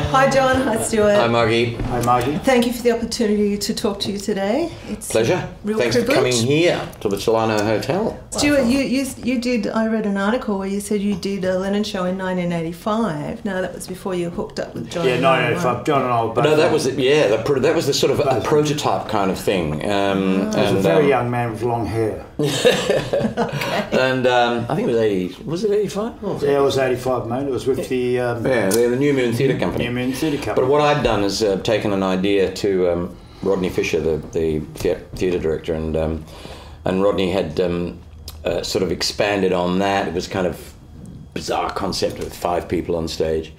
Hi John, hi Stuart. Hi Margie. Hi Margie. Thank you for the opportunity to talk to you today. It's Pleasure. a real Thanks privilege. for coming here to the Tolarno Hotel. Stuart, you did, I read an article where you said you did a Lennon show in 1985. No, that was before you hooked up with John. Yeah, 1985. John and I were both. No, that was that was the sort of a prototype kind of thing. I was a very young man with long hair. Okay. And I think it was 80. Was it 85? Yeah, it was 85, mate. It was with the the New Moon Theatre Company. New Moon Theatre Company. But what I'd done is taken an idea to Rodney Fisher, the theatre director, and Rodney had sort of expanded on that. It was kind of bizarre concept with 5 people on stage.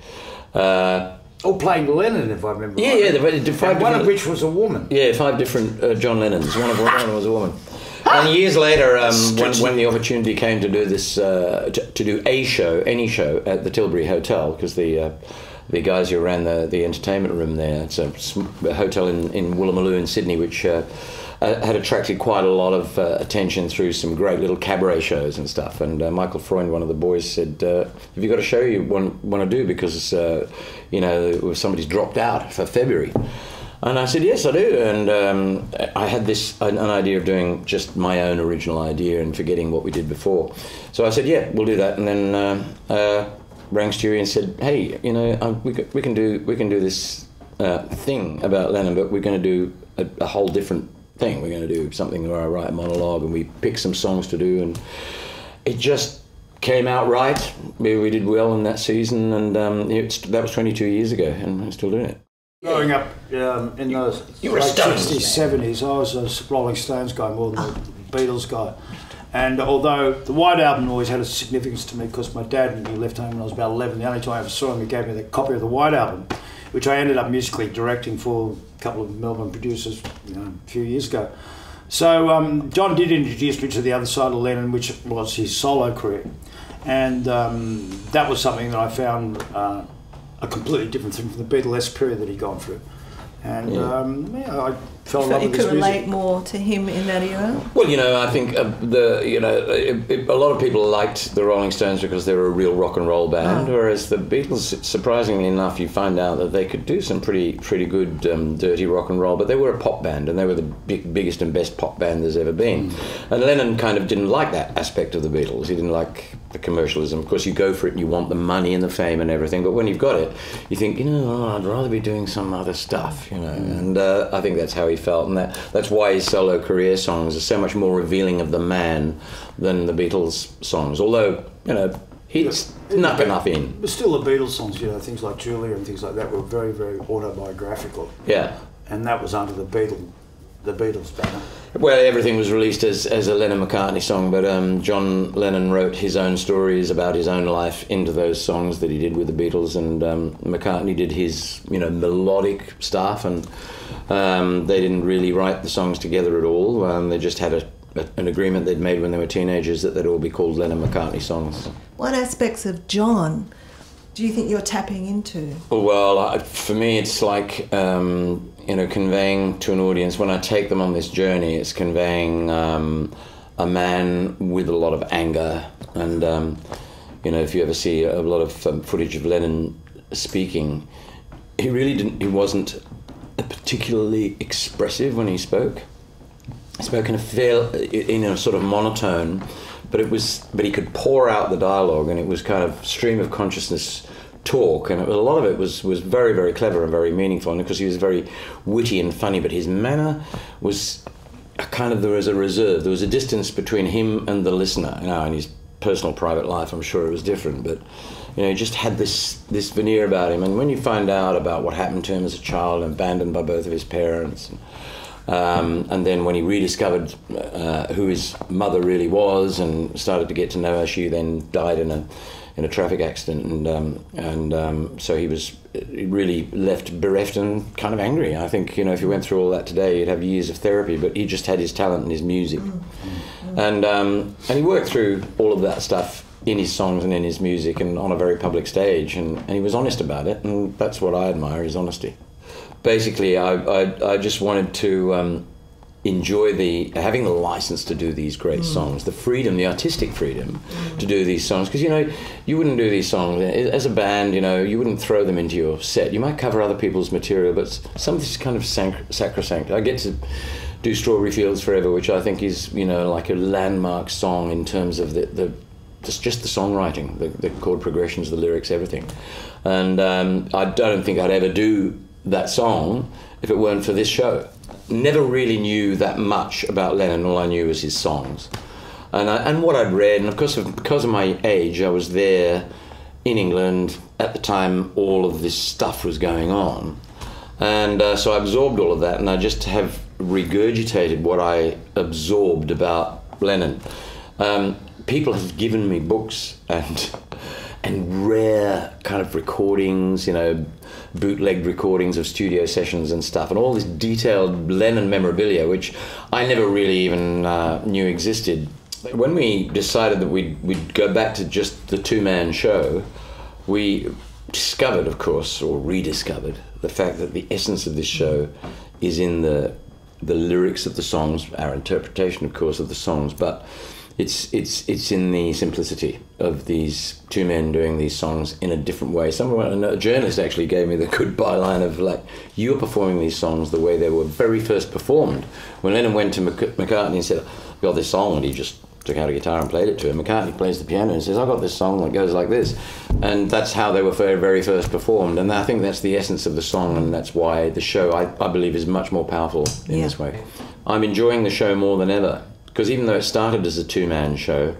All playing Lennon, if I remember Yeah, right. yeah. They did 5 one of which was a woman. Yeah, 5 different John Lennons. One of them was a woman. And years later, when the opportunity came to do this, to do any show at the Tilbury Hotel, because the guys who ran the entertainment room there, it's a hotel in Woolloomooloo in Sydney, which had attracted quite a lot of attention through some great little cabaret shows and stuff. And Michael Freund, one of the boys, said, "Have you got a show you want to do? Because somebody's dropped out for February." And I said, yes, I do. And I had an idea of doing just my own original idea and forgetting what we did before. So I said, yeah, we'll do that. And then rang Stewie and said, hey, we can do this thing about Lennon, but we're going to do a whole different thing. We're going to do something where I write a monologue and we pick some songs to do. And it just came out right. We did well in that season. And that was 22 years ago, and I'm still doing it. Growing up in the you were a late Stones 60s, 70s, I was a Rolling Stones guy more than the Beatles guy. And although the White Album always had a significance to me because my dad, when he left home when I was about 11, the only time I ever saw him, he gave me the copy of the White Album, which I ended up musically directing for a couple of Melbourne producers a few years ago. So John did introduce me to the other side of Lennon, which was his solo career. And that was something that I found a completely different thing from the Beatlesque period that he'd gone through. And I fell in love with his music. You could relate more to him in that era? Well, I think a lot of people liked the Rolling Stones because they were a real rock and roll band, whereas the Beatles, surprisingly enough, you find out that they could do some pretty good dirty rock and roll, but they were a pop band, and they were the biggest and best pop band there's ever been. And Lennon kind of didn't like that aspect of the Beatles. He didn't like the commercialism. Of course, you go for it and you want the money and the fame and everything, but when you've got it, you think, I'd rather be doing some other stuff, and I think that's how he felt, and that's why his solo career songs are so much more revealing of the man than the Beatles songs, although, he snuck enough in. But still the Beatles songs, things like Julia and things like that were very, very autobiographical. Yeah. And that was under the Beatles banner. Well, everything was released as a Lennon-McCartney song, but John Lennon wrote his own stories about his own life into those songs that he did with the Beatles, and McCartney did his, melodic stuff, and they didn't really write the songs together at all. They just had an agreement they'd made when they were teenagers that they'd all be called Lennon-McCartney songs. What aspects of John do you think you're tapping into? Well, for me, it's like, conveying to an audience, when I take them on this journey, it's conveying a man with a lot of anger. And, if you ever see a lot of footage of Lennon speaking, he wasn't particularly expressive when he spoke. He spoke in a sort of monotone, but he could pour out the dialogue, and it was kind of stream of consciousness talk, and a lot of it was very, very clever and very meaningful, and because he was very witty and funny, but his manner was there was a reserve. There was a distance between him and the listener. In his personal private life, I'm sure it was different, but he just had this veneer about him. And when you find out about what happened to him as a child, abandoned by both of his parents, and then when he rediscovered who his mother really was and started to get to know her, she then died in a traffic accident, and so he was really left bereft and kind of angry. I think, if you went through all that today, you'd have years of therapy, but he just had his talent and his music. And he worked through all of that stuff in his songs and in his music and on a very public stage, and he was honest about it, and that's what I admire, his honesty. Basically, I just wanted to enjoy having the license to do these great songs, the freedom, the artistic freedom to do these songs. Because, you know, you wouldn't do these songs as a band, you know, you wouldn't throw them into your set. You might cover other people's material, but some of this is kind of sacrosanct. I get to do Strawberry Fields Forever, which I think is, you know, like a landmark song in terms of just the songwriting, the chord progressions, the lyrics, everything. And I don't think I'd ever do that song if it weren't for this show. Never really knew that much about Lennon. All I knew was his songs, and what I'd read. And of course, because of my age, I was there in England at the time all of this stuff was going on, and so I absorbed all of that, and I just have regurgitated what I absorbed about Lennon. People have given me books and rare kind of recordings, you know, bootlegged recordings of studio sessions and stuff, and all this detailed Lennon memorabilia, which I never really even knew existed. When we decided that we'd go back to just the two-man show, we discovered, of course, or rediscovered, the fact that the essence of this show is in the lyrics of the songs, our interpretation, of course, of the songs, but it's in the simplicity of these two men doing these songs in a different way. A journalist actually gave me the good byline of, like, you're performing these songs the way they were very first performed. When Lennon went to McCartney and said, "I've got this song," and he just took out a guitar and played it to him. McCartney plays the piano and says, "I've got this song that goes like this." And that's how they were very first performed. And I think that's the essence of the song, and that's why the show, I believe, is much more powerful in this way. I'm enjoying the show more than ever. Because even though it started as a two-man show,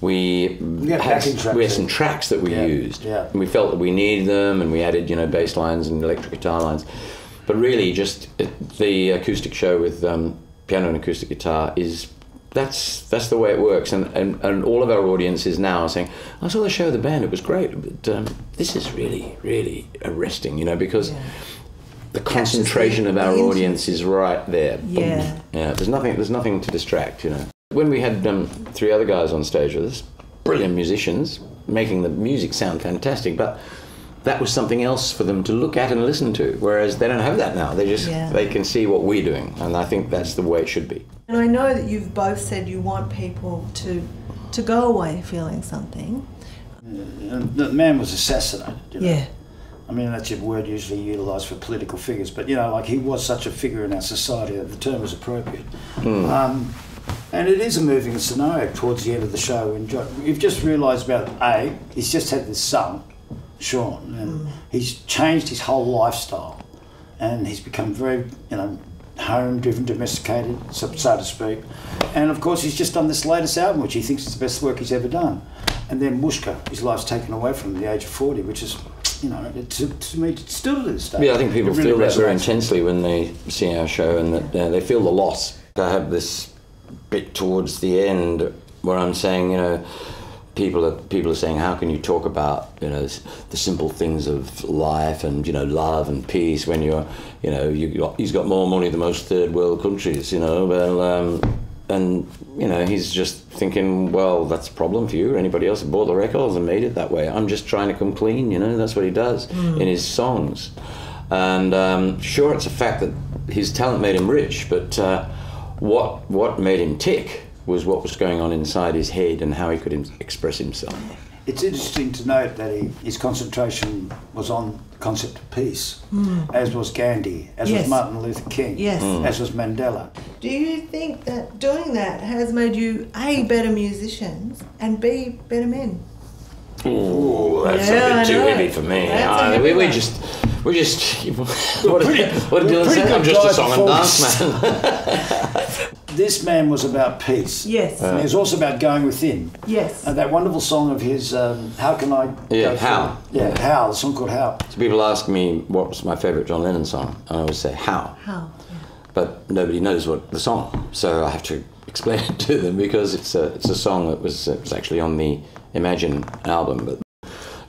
we had some tracks that we used. Yeah. And we felt that we needed them, and we added, you know, bass lines and electric guitar lines. But really, just the acoustic show with piano and acoustic guitar that's the way it works. And all of our audiences now are saying, "I saw the show of the band; it was great, but this is really, really arresting," you know, because. The concentration of our audience is right there. Yeah. Yeah. There's nothing to distract, you know. When we had three other guys on stage with us, brilliant musicians, making the music sound fantastic, but that was something else for them to look at and listen to. Whereas they don't have that now. They can see what we're doing, and I think that's the way it should be. And I know that you've both said you want people to go away feeling something. The man was assassinated. You know? Yeah. I mean, that's a word usually utilised for political figures, but, you know, like, he was such a figure in our society that the term was appropriate. And it is a moving scenario towards the end of the show. And you've just realised about, he's just had this son, Sean, and he's changed his whole lifestyle, and he's become very, you know, home-driven, domesticated, so to speak. And, of course, he's just done this latest album, which he thinks is the best work he's ever done. And then Mushka, his life's taken away from him at the age of 40, which is... You know, to me, still to this day. Yeah, I think people feel that very intensely when they see our show, and that they feel the loss. I have this bit towards the end where I'm saying, you know, people are saying, how can you talk about, you know, the simple things of life and, you know, love and peace when you're, you know, he's got more money than most third world countries, you know, well, and, you know, he's just thinking, well, that's a problem for you or anybody else who bought the records and made it that way. I'm just trying to come clean, you know, that's what he does in his songs. And sure, it's a fact that his talent made him rich, but what made him tick was what was going on inside his head and how he could express himself. It's interesting to note that his concentration was on the concept of peace, as was Gandhi, as was Martin Luther King, as was Mandela. Do you think that doing that has made you A, better musicians, and B, better men? Ooh, that's a bit too heavy for me. We're just what did Dylan say? I'm just a song and dance man. This man was about peace. Yes. And he was also about going within. Yes. And that wonderful song of his, How Can I... How. Yeah, How, the song called How. So people ask me what's my favourite John Lennon song, and I always say How. How. Yeah. But nobody knows what the song, so I have to explain it to them because it's a song that was actually on the Imagine album. But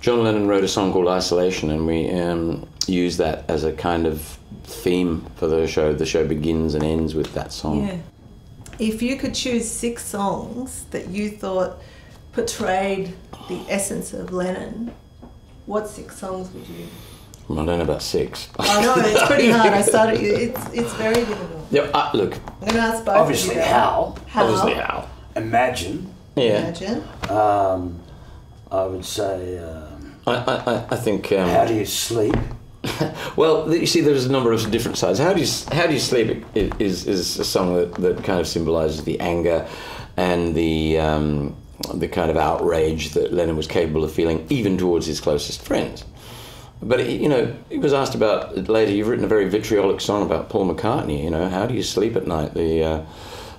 John Lennon wrote a song called Isolation, and we use that as a kind of theme for the show. The show begins and ends with that song. Yeah. If you could choose 6 songs that you thought portrayed the essence of Lennon, what 6 songs would you? Well, I don't know about 6. I know, it's pretty hard. It's very difficult. Yeah, look. I'm going to ask both Obviously, of you. how? Obviously, how? Imagine. Yeah. Imagine. I would say. I think. How do you sleep? Well, you see, there's a number of different sides. How do you sleep is a song that kind of symbolises the anger and the kind of outrage that Lennon was capable of feeling, even towards his closest friends. But he was asked about it later. You've written a very vitriolic song about Paul McCartney. How do you sleep at night?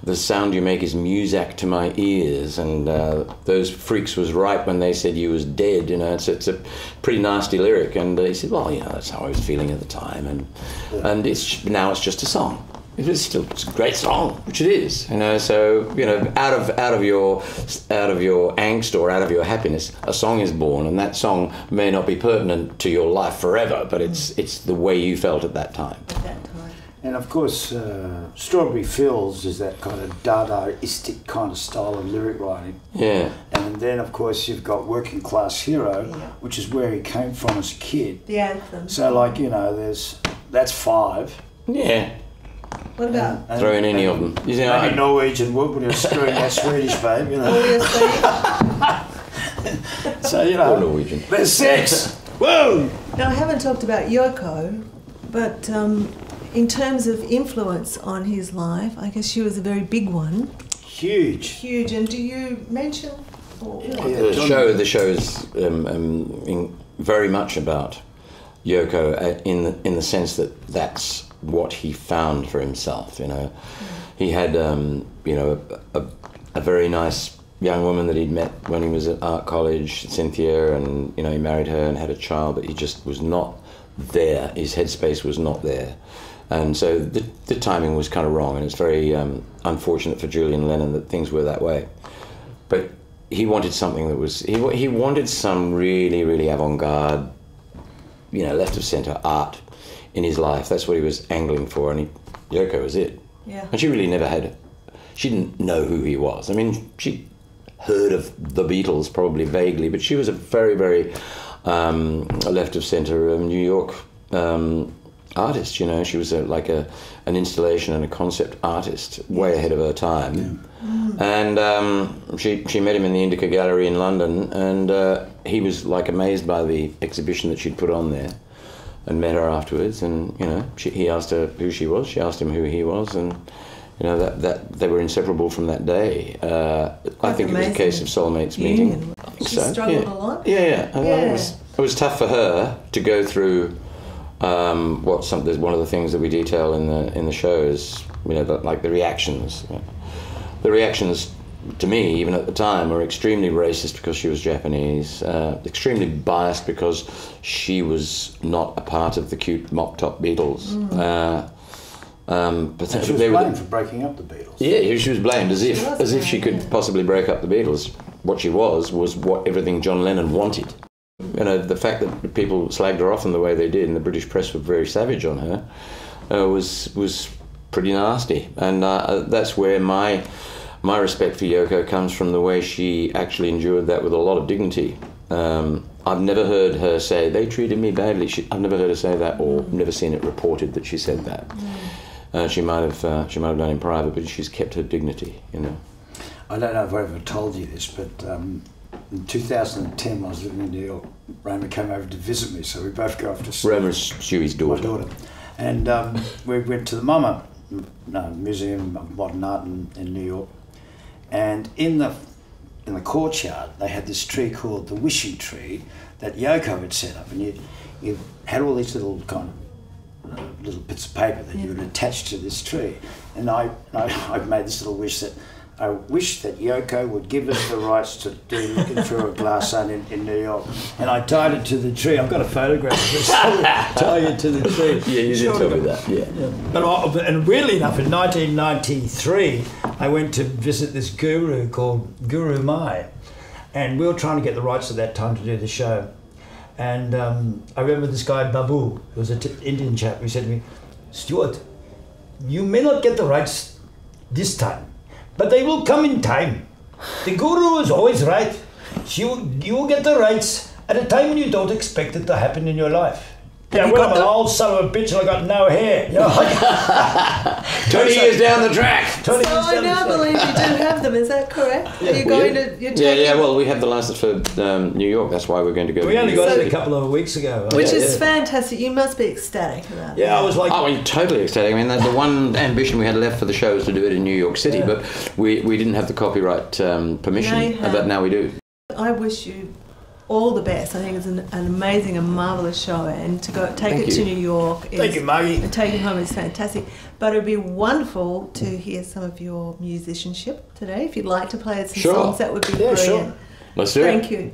The sound you make is music to my ears, and those freaks was right when they said you was dead. It's a pretty nasty lyric, and he said, well, that's how I was feeling at the time, and now it's just a song. It's a great song, which it is. So out of your angst or out of your happiness, a song is born, and that song may not be pertinent to your life forever, but it's the way you felt at that time. At that time. And of course, Strawberry Fields is that kind of Dadaistic kind of style of lyric writing. Yeah. And then, of course, you've got Working Class Hero, which is where he came from as a kid. The anthem. So, that's 5. Yeah. What about? Throw in any of them. Maybe Norwegian wood when you're screwing that Swedish babe, So, Or Norwegian. There's 6. Whoa! Now, I haven't talked about Yoko, but in terms of influence on his life, I guess she was a very big one. Huge. Huge. And do you mention? The show is very much about Yoko in the sense that that's what he found for himself. He had a very nice young woman that he'd met when he was at art college, Cynthia, and he married her and had a child, but he just was not there. His headspace was not there. And so the timing was kind of wrong, and it's very unfortunate for Julian Lennon that things were that way. But he wanted something that was... He wanted some really, really avant-garde, left of centre art in his life. That's what he was angling for, and Yoko was it. Yeah. And she really never had... She didn't know who he was. I mean, she heard of the Beatles probably vaguely, but she was a very, very left of centre New York... artist, she was an installation and a concept artist, way ahead of her time. Yeah. And she met him in the Indica Gallery in London, and he was amazed by the exhibition that she'd put on there, and met her afterwards. And he asked her who she was, she asked him who he was, and that they were inseparable from that day. I think it was a case of soulmates meeting. I think she so. struggled a lot. Yeah. It was tough for her to go through. One of the things that we detail in the show is the reactions. The reactions to me, even at the time, were extremely racist because she was Japanese, extremely biased because she was not a part of the cute mop-top Beatles. But she was blamed for breaking up the Beatles. Yeah, she was blamed as if she could possibly break up the Beatles. What she was what everything John Lennon wanted. The fact that people slagged her off in the way they did, and the British press were very savage on her, was pretty nasty. And that's where my respect for Yoko comes from, the way she actually endured that with a lot of dignity. I've never heard her say, they treated me badly. I've never heard her say that, or never seen it reported that she said that. She might have done it in private, but she's kept her dignity, I don't know if I ever told you this, but in 2010, when I was living in New York, Roma came over to visit me, so we both go off to see Roma's Stewie's daughter. My daughter. And we went to the MoMA Museum of Modern Art in New York. And in the courtyard, they had this tree called the wishing tree that Yoko had set up. And you had all these little little bits of paper that you would attach to this tree. And I made this little wish that I wish that Yoko would give us the rights to do Looking Through a Glass Sun in New York. And I tied it to the tree. I've got a photograph of this. Tie it to the tree. Yeah, you did tell me that. Yeah. And weirdly enough, in 1993, I went to visit this guru called Guru Mai. And we were trying to get the rights at that time to do the show. And I remember this guy, Babu, who was an Indian chap, who said to me, Stuart, you may not get the rights this time, but they will come in time. The guru is always right. You will get the rights at a time when you don't expect it to happen in your life. Yeah, you well, got I'm an them? old son of a bitch and I got no hair. You know, 20 years down the track. 20 So years I down now the believe you do have them. Is that correct? Are you going to? You're taking, Yeah. Well, we have the license for New York. That's why we're going to go. We to only New York got it City. a couple of weeks ago. which is fantastic. You must be ecstatic about Yeah, that. I was like... Oh, I'm totally ecstatic. I mean, the one ambition we had left for the show was to do it in New York City, but we didn't have the copyright permission, Now you have. but now we do. I wish you all the best. I think it's an amazing and marvellous show, and to go take Thank it to you. New York Thank you, Maggie. and take it home is fantastic. But it would be wonderful to hear some of your musicianship today. If you'd like to play some Sure. songs, that would be Yeah, brilliant. sure. Let's do it. Thank you.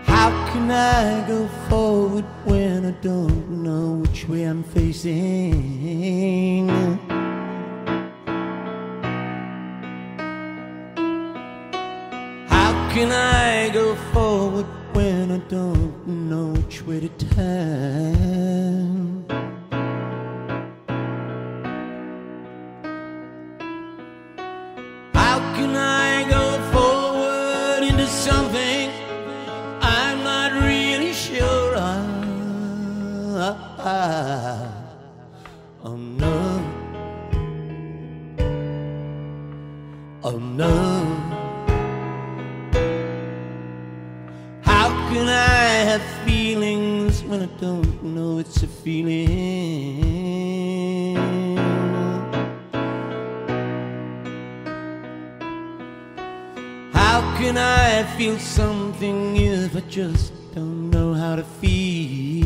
How can I go forward when I don't know which way I'm facing? How can I go forward when I don't know which way to turn? How can I go forward into something I'm not really sure of? Oh no. Oh no. How can I have feelings when I don't know it's a feeling? How can I feel something if I just don't know how to feel?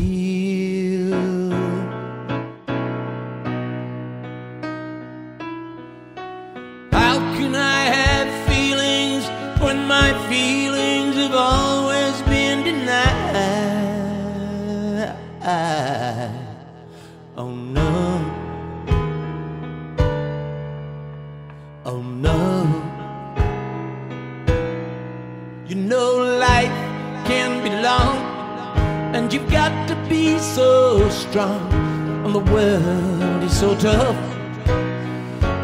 How can I have feelings when my feelings have always been denied? Oh no. Oh no. You know life can be long, and you've got to be so strong, and the world is so tough.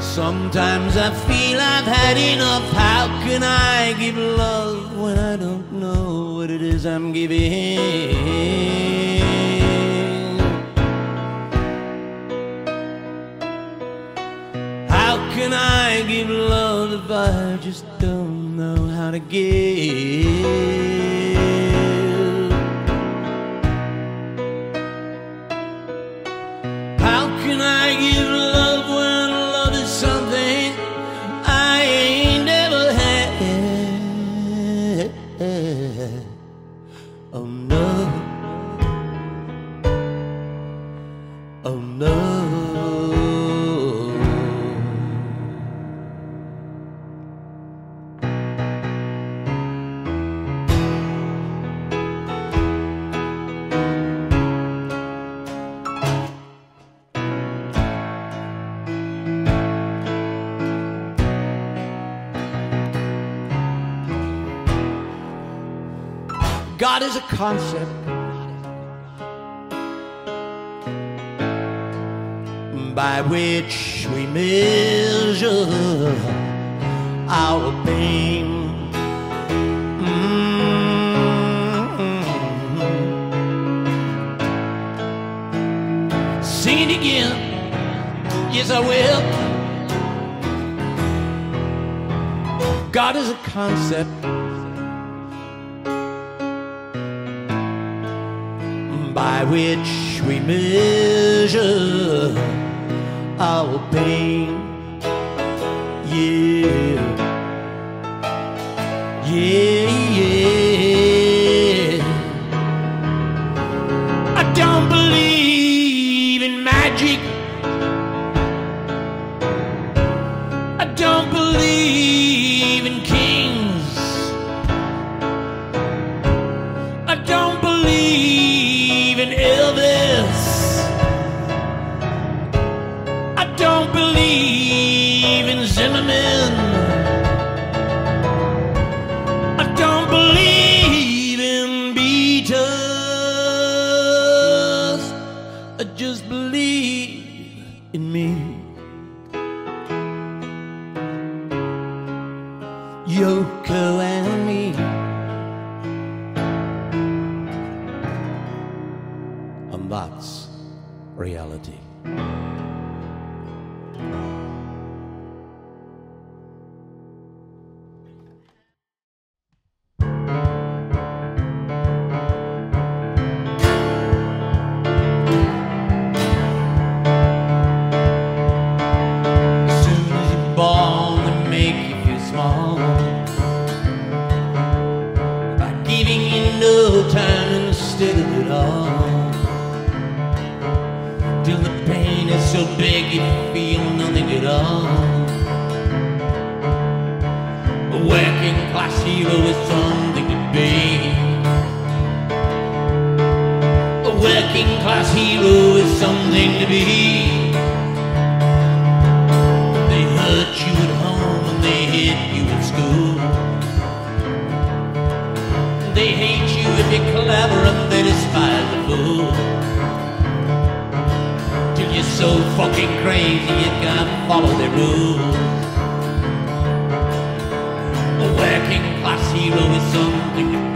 Sometimes I feel I've had enough. How can I give love when I don't know what it is I'm giving? How can I give love if I just don't know how to give? How can I give love when love is something I ain't ever had? Oh no. Oh no. God is a concept by which we measure our pain. Sing it again, yes I will. God is a concept by which we measure our pain. Yeah, yeah, yeah. I don't believe in magic. I don't believe in kings. I don't believe in Elvis. I don't believe in Zimmerman. I don't reality. So big you feel nothing at all. A working class hero is something to be. A working class hero is something to be. They hurt you at home and they hit you at school. They hate you if you're clever and they despise the fool. You're so fucking crazy you can't follow their rules. A working class hero is something to